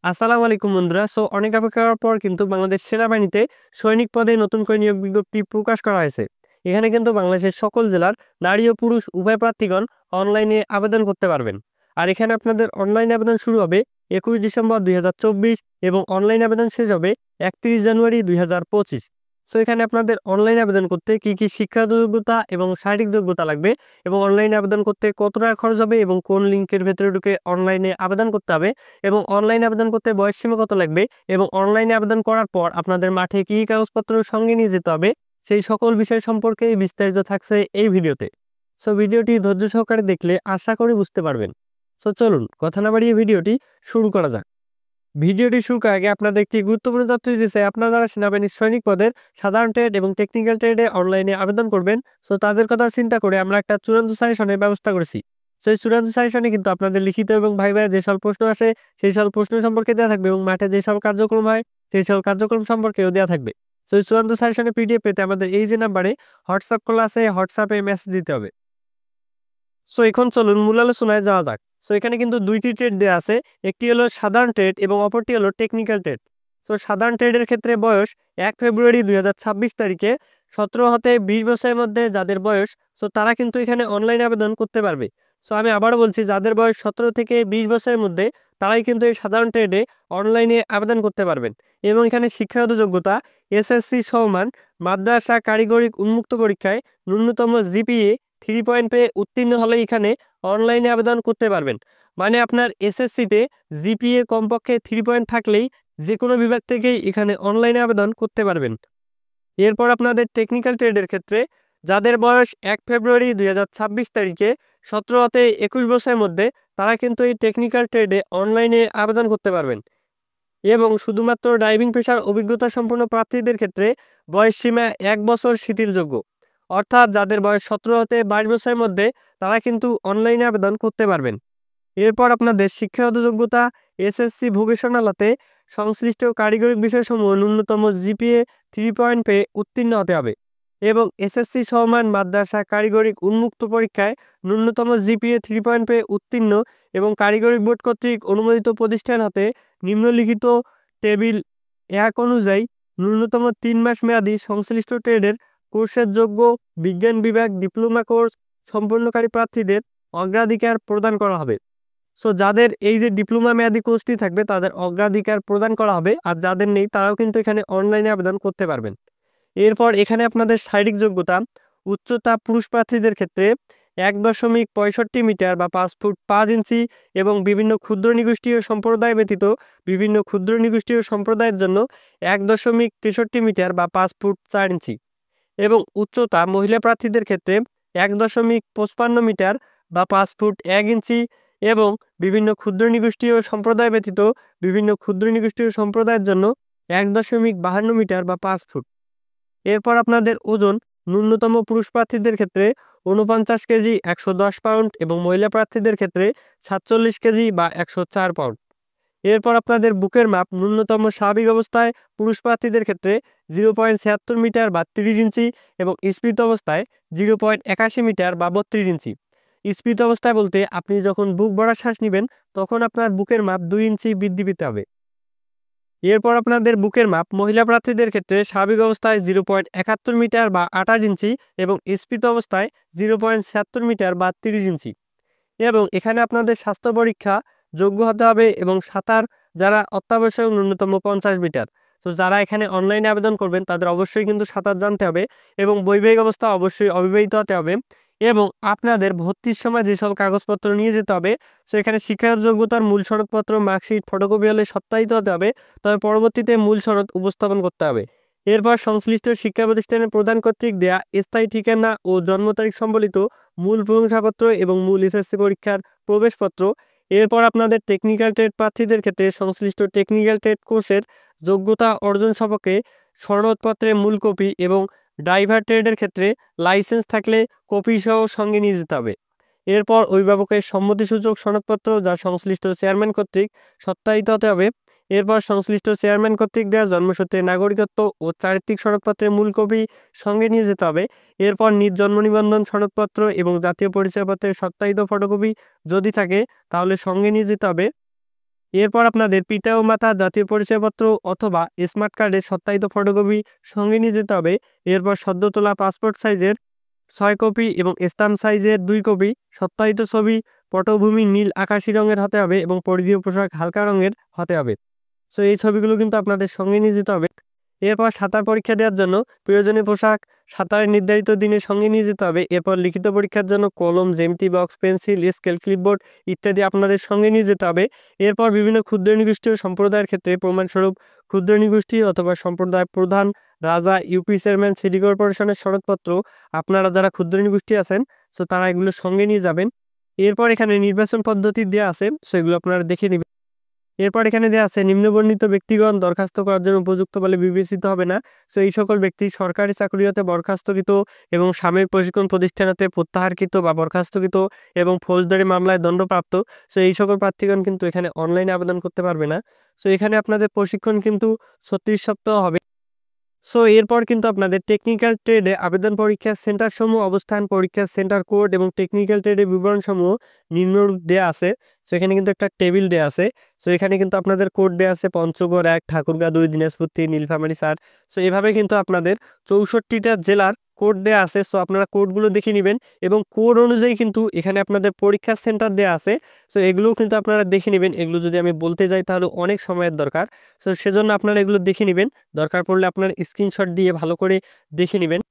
আসসালামু আলাইকুম বন্ধুরা। অনেক অপেক্ষা করার পর কিন্তু বাংলাদেশ সেনাবাহিনীতে সৈনিক পদে নতুন করে নিয়োগ বিজ্ঞপ্তি প্রকাশ করা হয়েছে। এখানে কিন্তু বাংলাদেশের সকল জেলার নারী ও পুরুষ উভয় প্রার্থীগণ অনলাইনে আবেদন করতে পারবেন। আর এখানে আপনাদের অনলাইন আবেদন শুরু হবে 21 ডিসেম্বর 2024 এবং অনলাইন আবেদন শেষ হবে 31 জানুয়ারি 2025। এখানে আপনাদের অনলাইন আবেদন করতে কি কি শিক্ষা যোগ্যতা এবং শারীরিক যোগ্যতা লাগবে এবং অনলাইনে আবেদন করতে কত টাকা খরচ হবে এবং কোন লিঙ্কের ভেতরে ঢুকে অনলাইনে আবেদন করতে হবে এবং অনলাইনে আবেদন করতে বয়সসীমা কত লাগবে এবং অনলাইনে আবেদন করার পর আপনাদের মাঠে কি কি কাগজপত্র সঙ্গে নিয়ে যেতে হবে, সেই সকল বিষয় সম্পর্কে বিস্তারিত থাকছে এই ভিডিওতে। ভিডিওটি ধৈর্য সহকারে দেখলে আশা করি বুঝতে পারবেন। চলুন কথা না বাড়িয়ে ভিডিওটি শুরু করা যাক। ভিডিওটি শুরু করার আগে আপনাদের একটি গুরুত্বপূর্ণ তথ্য দিতে চাই। আপনারা যারা সেনাবাহিনীর সৈনিক পদের সাধারণ ট্রেড এবং টেকনিক্যাল ট্রেডে অনলাইনে আবেদন করবেন, তাদের কথা চিন্তা করে আমরা একটা চূড়ান্ত সাজেশনের ব্যবস্থা করেছি। এই চূড়ান্ত সাজেশনে কিন্তু আপনাদের লিখিত এবং ভাইবার যে সব প্রশ্ন আসে সেই সব প্রশ্ন সম্পর্কে দেওয়া থাকবে এবং মাঠে যে সব কার্যক্রম হয় সেই সব কার্যক্রম সম্পর্কেও দেওয়া থাকবে। এই চূড়ান্ত সাজেশনে পিডিএফ পেতে আমাদের এই যে নাম্বারে হোয়াটসঅ্যাপ খোলা আছে, হোয়াটসঅ্যাপে মেসেজ দিতে হবে। এখন চলুন মূল আলোচনায় যাওয়া যাক। এখানে কিন্তু দুইটি ট্রেড দেওয়া আছে, একটি হলো সাধারণ ট্রেড এবং অপরটি হলো টেকনিক্যাল ট্রেড। সাধারণ ট্রেডের ক্ষেত্রে বয়স 1 ফেব্রুয়ারি 2026 তারিখে 17 হতে 20 বছরের মধ্যে যাদের বয়স, তারা কিন্তু এখানে অনলাইন আবেদন করতে পারবে। আমি আবারও বলছি, যাদের বয়স 17 থেকে 20 বছরের মধ্যে তারাই কিন্তু এই সাধারণ ট্রেডে অনলাইনে আবেদন করতে পারবেন। এবং এখানে শিক্ষাগত যোগ্যতা এসএসসি সমমান মাদ্রাসা কারিগরি উন্মুক্ত পরীক্ষায় ন্যূনতম জিপিএ 3 পেয়ে উত্তীর্ণ হলে এখানে অনলাইনে আবেদন করতে পারবেন। মানে আপনার এসএসসিতে জিপিএ কমপক্ষে 3 থাকলেই যে কোনো বিভাগ থেকেই এখানে অনলাইনে আবেদন করতে পারবেন। এরপর আপনাদের টেকনিক্যাল ট্রেডের ক্ষেত্রে যাদের বয়স 1 ফেব্রুয়ারি 2026 তারিখে 17 হতে 21 বছরের মধ্যে তারা কিন্তু এই টেকনিক্যাল ট্রেডে অনলাইনে আবেদন করতে পারবেন। এবং শুধুমাত্র ড্রাইভিং পেশার অভিজ্ঞতা সম্পন্ন প্রার্থীদের ক্ষেত্রে বয়সসীমা 1 বছর শিথিলযোগ্য। অর্থাৎ যাদের বয়স 17 হতে 22 বছরের মধ্যে তারা কিন্তু অনলাইনে আবেদন করতে পারবেন। এরপর আপনাদের শিক্ষাগত যোগ্যতা এসএসসি ভোকেশনালতে সংশ্লিষ্ট কারিগরি বিষয়সমূহ ন্যূনতম জিপিএ 3 পেয়ে উত্তীর্ণ হতে হবে এবং এসএসসি সমমান মাদ্রাসা কারিগরি উন্মুক্ত পরীক্ষায় ন্যূনতম জিপিএ 3 পেয়ে উত্তীর্ণ এবং কারিগরি বোর্ড কর্তৃক অনুমোদিত প্রতিষ্ঠান হতে নিম্নলিখিত টেবিল 1 অনুযায়ী ন্যূনতম 3 মাস মেয়াদী সংশ্লিষ্ট ট্রেডের কোর্সের যোগ্য বিজ্ঞান বিভাগ ডিপ্লোমা কোর্স সম্পন্নকারী প্রার্থীদের অগ্রাধিকার প্রদান করা হবে। যাদের এই যে ডিপ্লোমা মেয়াদী কোর্সটি থাকবে তাদের অগ্রাধিকার প্রদান করা হবে, আর যাদের নেই তারাও কিন্তু এখানে অনলাইনে আবেদন করতে পারবেন। এরপর এখানে আপনাদের শারীরিক যোগ্যতা উচ্চতা পুরুষ প্রার্থীদের ক্ষেত্রে 1.65 মিটার বা 5 ফুট 5 ইঞ্চি এবং বিভিন্ন ক্ষুদ্র নিগোষ্ঠীয় সম্প্রদায় ব্যতীত বিভিন্ন ক্ষুদ্র নিগোষ্ঠীয় সম্প্রদায়ের জন্য 1.63 মিটার বা 5 ফুট 4 ইঞ্চি এবং উচ্চতা মহিলা প্রার্থীদের ক্ষেত্রে 1.55 মিটার বা 5 ফুট 1 ইঞ্চি এবং বিভিন্ন ক্ষুদ্র নিগোষ্ঠীয় সম্প্রদায় ব্যতীত বিভিন্ন ক্ষুদ্র নিগোষ্ঠীয় সম্প্রদায়ের জন্য 1.52 মিটার বা 5 ফুট। এরপর আপনাদের ওজন ন্যূনতম পুরুষ প্রার্থীদের ক্ষেত্রে 49 কেজি 110 পাউন্ড এবং মহিলা প্রার্থীদের ক্ষেত্রে 47 কেজি বা 104 পাউন্ড। এরপর আপনাদের বুকের মাপ ন্যূনতম স্বাভাবিক অবস্থায় পুরুষ প্রার্থীদের ক্ষেত্রে 0.76 মিটার বা 30 ইঞ্চি এবং স্ফীত অবস্থায় 0.81 মিটার বা 32 ইঞ্চি। স্ফীত অবস্থায় বলতে আপনি যখন বুক ভরা শ্বাস নেবেন তখন আপনার বুকের মাপ 2 ইঞ্চি বৃদ্ধি পেতে হবে। এরপর আপনাদের বুকের মাপ মহিলা প্রার্থীদের ক্ষেত্রে স্বাভাবিক অবস্থায় 0.71 মিটার বা 28 ইঞ্চি এবং স্ফীত অবস্থায় 0.76 মিটার বা 30 ইঞ্চি। এবং এখানে আপনাদের স্বাস্থ্য পরীক্ষা যোগ্য হতে হবে এবং সাঁতার যারা অত্যাবশ্যক ন্যূনতম 50 মিটার। যারা এখানে অনলাইনে আবেদন করবেন তাদের অবশ্যই কিন্তু সাঁতার জানতে হবে এবং বৈবাহিক অবস্থা অবশ্যই অবিবাহিত হতে হবে এবং আপনাদের ভর্তির সময় যেসব কাগজপত্র নিয়ে যেতে হবে এখানে শিক্ষাগত যোগ্যতার মূল সনদপত্র মার্কশিট ফটোকপি হলে সত্যায়িত হতে হবে, তবে পরবর্তীতে মূল সনদ উপস্থাপন করতে হবে। এরপর সংশ্লিষ্ট শিক্ষা প্রতিষ্ঠানের প্রধান কর্তৃক দেয়া স্থায়ী ঠিকানা ও জন্ম তারিখ সম্বলিত মূল প্রশংসাপত্র এবং মূল এসএসসি পরীক্ষার প্রবেশপত্র। এরপর আপনাদের টেকনিক্যাল ট্রেড প্রার্থীদের ক্ষেত্রে সংশ্লিষ্ট টেকনিক্যাল ট্রেড কোর্সের যোগ্যতা অর্জন সপক্ষে সনদপত্রের মূল কপি এবং ড্রাইভার ট্রেডের ক্ষেত্রে লাইসেন্স থাকলে কপি সহ সঙ্গে নিয়ে যেতে হবে। এরপর অভিভাবকের সম্মতিসূচক সনদপত্র যা সংশ্লিষ্ট চেয়ারম্যান কর্তৃক সত্যায়িত হতে হবে। এরপর সংশ্লিষ্ট চেয়ারম্যান কর্তৃক দেওয়া জন্মসূত্রে নাগরিকত্ব ও চারিত্রিক সনদপত্রের মূল কপি সঙ্গে নিয়ে যেতে হবে। এরপর নিজ জন্ম নিবন্ধন সনদপত্র এবং জাতীয় পরিচয়পত্রের সত্যায়িত ফটোকপি যদি থাকে তাহলে সঙ্গে নিয়ে যেতে হবে। এরপর আপনাদের পিতা ও মাতা জাতীয় পরিচয়পত্র অথবা স্মার্ট কার্ডের সত্যায়িত ফটোকপি সঙ্গে নিয়ে যেতে হবে। এরপর সদ্য তোলা পাসপোর্ট সাইজের 6 কপি এবং স্ট্যাম্প সাইজের 2 কপি, সত্যায়িত ছবি, পটভূমি নীল আকাশি রঙের হতে হবে এবং পরিধেয় পোশাক হালকা রঙের হতে হবে। সো এই ছবিগুলো কিন্তু আপনাদের সঙ্গে নিয়ে যেতে হবে। এরপর সাঁতার পরীক্ষা দেওয়ার জন্য প্রয়োজনীয় পোশাক সাঁতারের নির্ধারিত দিনে সঙ্গে নিয়ে যেতে হবে। এরপর লিখিত পরীক্ষার জন্য কলম, জ্যামিতি বক্স, পেন্সিল, স্কেল, ক্লিপবোর্ড ইত্যাদি আপনাদের সঙ্গে নিয়ে যেতে হবে। এরপর বিভিন্ন ক্ষুদ্র নিগোষ্ঠী ও সম্প্রদায়ের ক্ষেত্রে প্রমাণস্বরূপ ক্ষুদ্র নিগোষ্ঠী অথবা সম্প্রদায় প্রধান, রাজা, ইউপি চেয়ারম্যান, সিটি কর্পোরেশনের সনদপত্র আপনারা যারা ক্ষুদ্র নিগোষ্ঠী আছেন সো তারা এগুলো সঙ্গে নিয়ে যাবেন। এরপর এখানে নির্বাচন পদ্ধতি দেওয়া আছে, সেগুলো আপনারা দেখে নেবেন। এরপর এখানে দেওয়া আছে নিম্নবর্ণিত ব্যক্তিগণ দরখাস্ত করার জন্য উপযুক্ত বলে বিবেচিত হবে না। সো এই সকল ব্যক্তি সরকারি চাকরি হতে বরখাস্তকৃত এবং সাময়িক প্রশিক্ষণ প্রতিষ্ঠান হতে প্রত্যাহারকৃত বা বরখাস্তকৃত এবং ফৌজদারি মামলায় দণ্ডপ্রাপ্ত। সো এই সকল প্রার্থীগণ কিন্তু এখানে অনলাইনে আবেদন করতে পারবে না। সো এখানে আপনাদের প্রশিক্ষণ কিন্তু 36 সপ্তাহ হবে। সো এরপর কিন্তু আপনাদের টেকনিক্যাল ট্রেডে আবেদন পরীক্ষার সেন্টারসমূহ, অবস্থান, পরীক্ষার সেন্টার কোড এবং টেকনিক্যাল ট্রেডের বিবরণসমূহ নিম্নরূপ দেয়া আছে। সো এখানে কিন্তু একটা টেবিল দেয়া আছে। সো এখানে কিন্তু আপনাদের কোড দেয়া আছে পঞ্চগড় 1, ঠাকুরগাঁ 2, দিনাজপুর 3, নীলফামারী 4। সো এভাবে কিন্তু আপনাদের 64টা জেলার কোড দেয়া আছে। সো আপনারা কোডগুলো দেখে নেবেন এবং কোড অনুযায়ী কিন্তু এখানে আপনাদের পরীক্ষার সেন্টার দেয়া আছে। সো এগুলোও কিন্তু আপনারা দেখে নেবেন। এগুলো যদি আমি বলতে যাই তাহলে অনেক সময়ের দরকার। সো সেজন্য আপনারা এগুলো দেখে নেবেন। দরকার পড়লে আপনার স্ক্রিনশট দিয়ে ভালো করে দেখে নেবেন।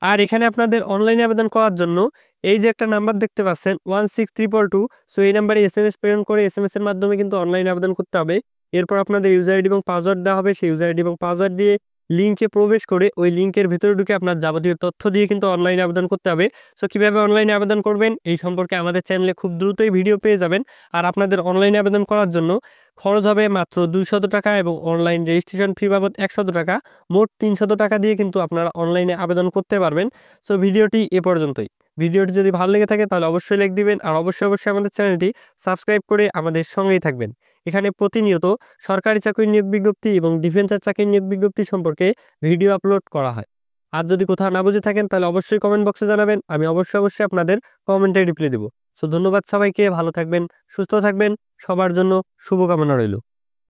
আর এখানে আপনাদের অনলাইনে আবেদন করার জন্য এই যে একটা নাম্বার দেখতে পাচ্ছেন 16322। সো এই নাম্বারে SMS প্রেরণ করে SMS এর মাধ্যমে কিন্তু অনলাইনে আবেদন করতে হবে। এরপর আপনাদের ইউজার আইডি এবং পাসওয়ার্ড দেওয়া হবে। সেই ইউজার আইডি এবং পাসওয়ার্ড দিয়ে লিঙ্কে প্রবেশ করে ওই লিঙ্কের ভেতরে ঢুকে আপনার যাবতীয় তথ্য দিয়ে কিন্তু অনলাইনে আবেদন করতে হবে। সো কীভাবে অনলাইনে আবেদন করবেন এই সম্পর্কে আমাদের চ্যানেলে খুব দ্রুতই ভিডিও পেয়ে যাবেন। আর আপনাদের অনলাইনে আবেদন করার জন্য খরচ হবে মাত্র 200 টাকা এবং অনলাইন রেজিস্ট্রেশন ফি বাবদ 100 টাকা, মোট 300 টাকা দিয়ে কিন্তু আপনারা অনলাইনে আবেদন করতে পারবেন। সো ভিডিওটি এ পর্যন্তই। ভিডিওটি যদি ভালো লেগে থাকে তাহলে অবশ্যই লাইক দিবেন আর অবশ্যই আমাদের চ্যানেলটি সাবস্ক্রাইব করে আমাদের সঙ্গেই থাকবেন। এখানে প্রতিনিয়ত সরকারি চাকরি নিয়োগ বিজ্ঞপ্তি এবং ডিফেন্সের চাকরি নিয়োগ বিজ্ঞপ্তি সম্পর্কে ভিডিও আপলোড করা হয়। আর যদি কোথাও না বুঝে থাকেন তাহলে অবশ্যই কমেন্ট বক্সে জানাবেন। আমি অবশ্যই আপনাদের কমেন্টে রিপ্লাই দেব। সো ধন্যবাদ সবাইকে, ভালো থাকবেন, সুস্থ থাকবেন, সবার জন্য শুভকামনা রইল।